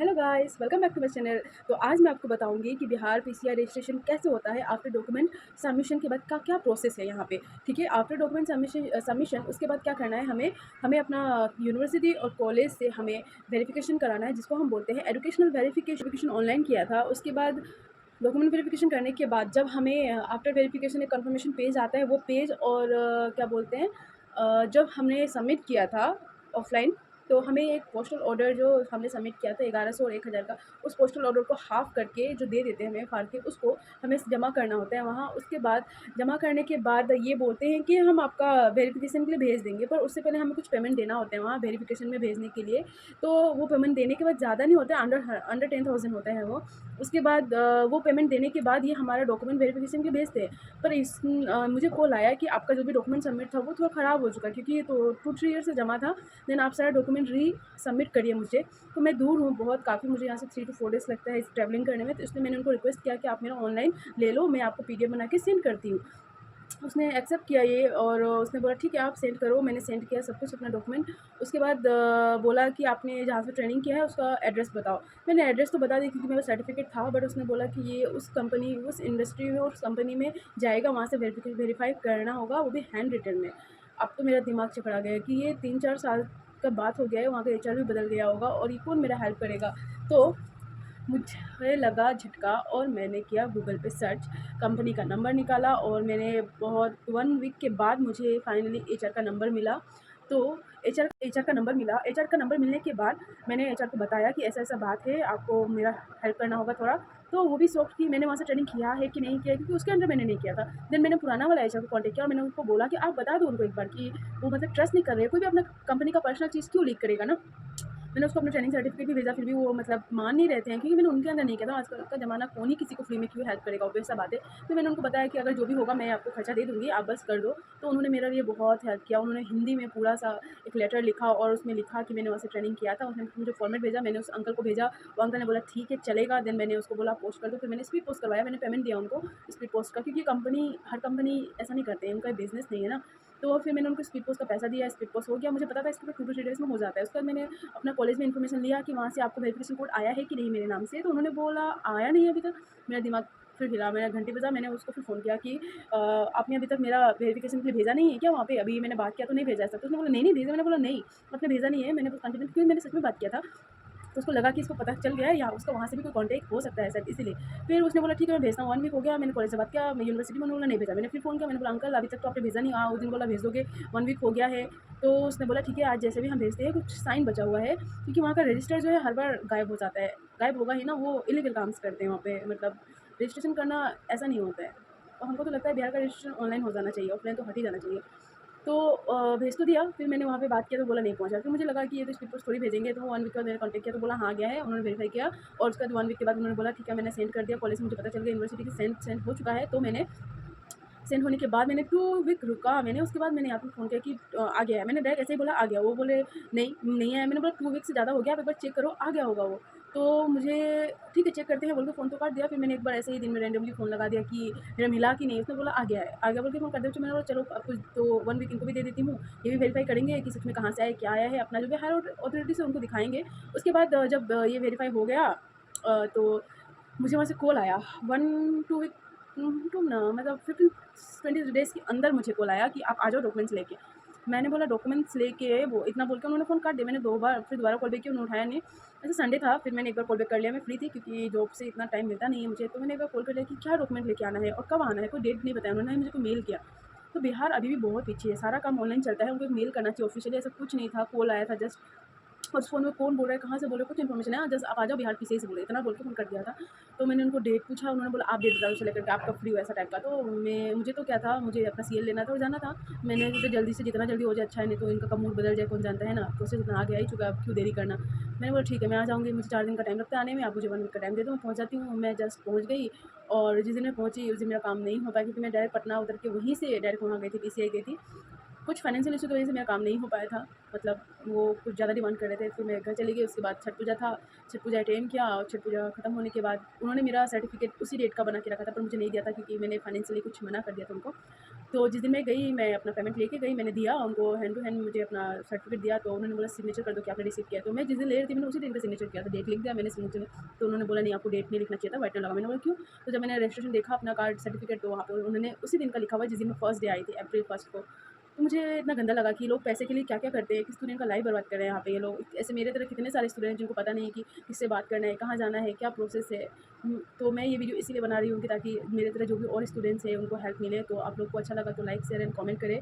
Hello guys, welcome back to my channel. तो आज मैं आपको बताऊंगी कि बिहार पीसीआर रजिस्ट्रेशन कैसे होता है। आफ्टर डॉक्यूमेंट सबमिशन के बाद का क्या प्रोसेस है यहाँ पे। ठीक है, आफ्टर डॉक्यूमेंट सबमिशन उसके बाद क्या करना है, हमें हमें अपना यूनिवर्सिटी और कॉलेज से हमें वेरिफिकेशन कराना है, जिसको हम बोलते हैं एजुकेशनल वेरिफिकेशन। ऑनलाइन किया था, उसके बाद डॉक्यूमेंट वेरिफिकेशन करने के बाद जब हमें आफ्टर वेरिफिकेशन एक कंफर्मेशन पेज आता है, वो पेज और क्या बोलते हैं, जब हमने सबमिट किया था ऑफलाइन, तो हमें एक पोस्टल ऑर्डर जो हमने सबमिट किया था 1100 और 1000 का, उस पोस्टल ऑर्डर को हाफ करके जो दे देते हैं हमें फाड़ के, उसको हमें जमा करना होता है वहाँ। उसके बाद जमा करने के बाद ये बोलते हैं कि हम आपका वेरिफिकेशन के लिए भेज देंगे, पर उससे पहले हमें कुछ पेमेंट देना होता है वहाँ वेरिफिकेशन में भेजने के लिए। तो वो पेमेंट देने के बाद ज़्यादा नहीं होता है, अंडर 10,000 होता है वो। उसके बाद वो पेमेंट देने के बाद ये हमारा डॉक्यूमेंट वेरिफिकेशन के भेजते हैं। पर मुझे कॉल आया कि आपका जो भी डॉक्यूमेंट सबमिट था वो थोड़ा ख़राब हो चुका है, क्योंकि ये तो 2-3 ईयर से जमा था। देन आप सारा डॉक्यूमेंट सबमिट करिए मुझे। तो मैं दूर हूँ बहुत, काफ़ी मुझे यहाँ से 3 to 4 डेज़ लगता है इस ट्रैवलिंग करने में, तो इसलिए मैंने उनको रिक्वेस्ट किया कि आप मेरा ऑनलाइन ले लो, मैं आपको पीडीएफ बना के सेंड करती हूँ। उसने एक्सेप्ट किया ये, और उसने बोला ठीक है आप सेंड करो। मैंने सेंड किया सब कुछ अपना डॉक्यूमेंट। उसके बाद बोला कि आपने जहाँ से ट्रेनिंग किया है उसका एड्रेस बताओ। मैंने एड्रेस तो बता दी क्योंकि मेरा सर्टिफिकेट था, बट उसने बोला कि ये उस कंपनी, उस इंडस्ट्री में, उस कंपनी में जाएगा, वहाँ से वेरीफाई करना होगा, वो भी हैंड रिटन में। अब तो मेरा दिमाग चकरा गया कि ये 3-4 साल का बात हो गया है, वहाँ का एचआर भी बदल गया होगा, और ये कौन मेरा हेल्प करेगा। तो मुझे लगा झटका, और मैंने किया गूगल पे सर्च, कंपनी का नंबर निकाला, और मैंने बहुत 1 वीक के बाद मुझे फाइनली एचआर का नंबर मिला। तो एचआर का नंबर मिला। एचआर का नंबर मिलने के बाद मैंने एचआर को बताया कि ऐसा ऐसा बात है, आपको मेरा हेल्प करना होगा थोड़ा। तो वो भी शॉक्ड कि मैंने वहाँ से ट्रेनिंग किया है कि नहीं किया है, क्योंकि उसके अंदर मैंने नहीं किया था। देन मैंने पुराना वाला एचआर को कॉन्टेक्ट किया, और मैंने उनको बोला कि आप बता दो उनको एक बार कि वो मतलब ट्रस्ट नहीं कर रहे, कोई भी अपना कंपनी का पर्सनल चीज़ क्यों लीक करेगा ना। मैंने उसको अपना ट्रेनिंग सर्टिफिकेट भी भेजा, फिर भी वो मतलब मान नहीं रहते हैं, क्योंकि मैंने उनके अंदर नहीं किया था। आजकल का ज़माना, कौन ही किसी को फ्री में क्यों हेल्प करेगा, ऑब्वियस सा बात है। तो मैंने उनको बताया कि अगर जो भी होगा मैं आपको खर्चा दे दूँगी, आप बस कर दो। तो उन्होंने मेरा लिए बहुत हेल्प किया। उन्होंने हिंदी में पूरा सा एक लेटर लिखा, और उसमें लिखा कि मैंने वहाँ से ट्रेनिंग किया था। उसने मुझे फॉर्मेट भेजा, मैंने उस अंकल को भेजा, वो अंकल ने बोला ठीक है चलेगा। देन मैंने उसको बोला पोस्ट कर दो, फिर मैंने स्पीड पोस्ट करवाया। मैंने पेमेंट दिया उनको स्पीड पोस्ट का, क्योंकि हर कंपनी ऐसा नहीं करते हैं, उनका बिज़नेस नहीं है ना। तो फिर मैंने उनको स्पीड पोस्ट का पैसा दिया, स्पीड पोस्ट हो गया। मुझे पता था इसके 2-3 डेज़ में हो जाता है। उसके बाद मैंने अपना कॉलेज में इन्फॉर्मेशन लिया कि वहाँ से आपको वेरिफिकेशन कोड आया है कि नहीं मेरे नाम से। तो उन्होंने बोला आया नहीं है अभी तक। मेरा दिमाग फिर हिला, मेरा घंटी बजा। मैंने उसको फिर फ़ोन किया कि आपने अभी तक मेरा वेरिफिकेशन के लिए भेजा नहीं है क्या वहाँ पे? अभी मैंने बात किया तो नहीं भेजा है सर। तो उसने बोला नहीं भेजा। मैंने बोला नहीं, आपने भेजा नहीं है। मैंने कॉन्फिडेंट, क्योंकि मैंने सच में बात किया था। तो उसको लगा कि इसको पता चल गया है, या उसका वहाँ से भी कोई कॉन्टैक्ट हो सकता है शायद, इसीलिए। फिर उसने बोला ठीक है मैं भेजता हूँ। 1 वीक हो गया, मैंने कॉलेज से बात किया, मैं यूनिवर्सिटी में, उन्होंने बोला नहीं भेजा। मैंने फिर फ़ोन किया, मैंने बोला अंकल अभी तक तो आपने भेजा नहीं। हाँ, उस दिन बोला भेज दोगे, 1 वीक हो गया है। तो उसने बोला ठीक है आज जैसे भी हम भेजते हैं, कुछ साइन बचा हुआ है, क्योंकि वहाँ का रजिस्टर जो है हर बार गायब हो जाता है। गायब होगा ही ना, वो इलीगल काम्स करते हैं वहाँ पे, मतलब रजिस्ट्रेशन करना ऐसा नहीं होता है। और हमको तो लगता है बिहार का रजिस्ट्रेशन ऑनलाइन हो जाना चाहिए, ऑफलाइन तो हट ही जाना चाहिए। तो भेज तो दिया। फिर मैंने वहाँ पे बात किया तो बोला नहीं पहुँचा। फिर मुझे लगा कि ये तो स्पीड पोस्ट थोड़ी भेजेंगे, तो वो 1 वीक के बाद मैंने कॉन्टैक्ट किया तो बोला हाँ गया है। उन्होंने वेरीफाई किया, और उसके बाद 1 वीक के बाद उन्होंने बोला ठीक है मैंने सेंड कर दिया। कॉलेज से मुझे पता चल गया यूनिवर्सिटी की सेंड हो चुका है। तो मैंने सेंड होने के बाद मैंने 2 वीक रुका। मैंने उसके बाद मैंने यहाँ पे फ़ोन किया कि आ गया है। मैंने डायरेक्ट ऐसे ही बोला आ गया। वो बोले नहीं आया। मैंने बोला 2 वीक से ज़्यादा हो गया, आप एक बार चेक करो, आ गया होगा वो। तो मुझे ठीक है चेक करते हैं बोल के फ़ोन तो काट दिया। फिर मैंने एक बार ऐसे ही दिन में रैंडमली फ़ोन लगा दिया कि मेरा मिला कि नहीं। उसने बोला आ गया है, आ गया बोल के फ़ोन कर दिया। तो मैंने बोला चलो अब कुछ तो 1 वीक इनको भी दे देती हूँ, ये भी वेरीफ़ाई करेंगे कि सच में कहाँ से आया, क्या आया है, अपना जो भी हायर अथॉरिटी से उनको दिखाएँगे। उसके बाद जब ये वेरीफ़ाई हो गया, तो मुझे वहाँ से कॉल आया 1-2 वीक टू ना मतलब 15-20 डेज़ के अंदर मुझे कॉल आया कि आप आ जाओ डॉक्यूमेंट्स लेके। मैंने बोला डॉक्यूमेंट्स लेके, वो इतना बोल के उन्होंने फ़ोन काट दिया। मैंने 2 बार फिर दोबारा कॉल बैक किया, उन्होंने उठाया नहीं। ऐसे संडे था, फिर मैंने एक बार कॉल बैक कर लिया। मैं फ्री थी क्योंकि जॉब से इतना टाइम मिलता नहीं है मुझे। तो मैंने एक बार कॉल कर लिया कि क्या डॉक्यूमेंट लेके आना है और कब आना है, कोई डेट नहीं बताया उन्होंने, मुझे को मेल किया। तो बिहार अभी भी बहुत पीछे है, सारा काम ऑनलाइन चलता है, उनको एक मेल करना चाहिए ऑफ़िशियली, ऐसा कुछ नहीं था। कॉल आया था जस्ट, और उस फ़ोन में कौन बोल रहा है, कहाँ से बोल रहे हो, कुछ इन्फॉर्मेशन है, जस्ट आप आ जाओ बिहार पीसीआई से बोले, इतना बोल के फ़ोन कर दिया था। तो मैंने उनको डेट पूछा, उन्होंने बोला आप डेट बताओ उसे लेकर के, आप कब फ्री हो, ऐसा टाइप का। तो मुझे तो क्या था, मुझे अपना सीएल लेना था और जाना था। मैंने सोचा जल्दी से जितना जल्दी हो जाए अच्छा है, नहीं तो इनका कब मूड बदल जाए कौन जानता है ना। प्रोसेस इतना आगे आ ही चुका है, अब क्यों देरी करना। मैंने बोला ठीक है मैं आ जाऊँगी, मुझे 4 दिन का टाइम लगता है आने में, आप मुझे 1 वीक का टाइम दे दो, मैं पहुँच जाती हूँ। मैं जस्ट पहुँच गई, और जिस दिन मैं पहुँची उस दिन मेरा काम नहीं हो पाया, क्योंकि मैं डायरेक्ट पटना उतर के वहीं से डायरेक्ट वहाँ गई थी, पीसीआई गई थी। कुछ फाइनेंशियल इशू की वजह से मेरा काम नहीं हो पाया था। मतलब वो कुछ ज़्यादा डिमांड कर रहे थे, फिर मैं घर चली गई। उसके बाद छठ पूजा था, छठ पूजा अटेंड किया और छठ पूजा खत्म होने के बाद उन्होंने मेरा सर्टिफिकेट उसी डेट का बना के रखा था, पर मुझे नहीं दिया था क्योंकि मैंने फाइनेंशियली कुछ मना कर दिया था उनको। तो जिस दिन मैं गई, मैं अपना पेमेंट लेके गई, मैंने दिया उनको हैंड टू हैंड, मुझे अपना सर्टिफिकेट दिया। तो उन्होंने बोला सिग्नेचर कर दो कि आपने रिसीव किया है। तो मैं जिस दिन ले रही थी, मैंने उसी दिन का सिग्नेचर किया था, डेट लिख दिया मैंने सिग्नेचर में। तो उन्होंने बोला नहीं, आपको डेट नहीं लिखना चाहिए था, व्हाइटनर लगा। मैंने बोला क्यों? तो जब मैंने रजिस्ट्रेशन देखा अपना कार्ड सर्टिफिकेट, तो वहाँ पे उन्होंने उसी दिन का लिखा हुआ है जिस दिन मैं फर्स्ट डे आई थी, अप्रैल 1 को। तो मुझे इतना गंदा लगा कि लोग पैसे के लिए क्या-क्या करते हैं, कि स्टूडेंट का लाइफ बर्बाद कर रहे हैं यहाँ पे ये लोग। ऐसे मेरे तरह कितने सारे स्टूडेंट हैं जिनको पता नहीं है कि किससे बात करना है, कहाँ जाना है, क्या प्रोसेस है। तो मैं ये वीडियो इसीलिए बना रही हूँ कि ताकि मेरे तरह जो भी और स्टूडेंट्स हैं उनको हेल्प मिले। तो आप लोग को अच्छा लगा तो लाइक, शेयर एंड कमेंट करें।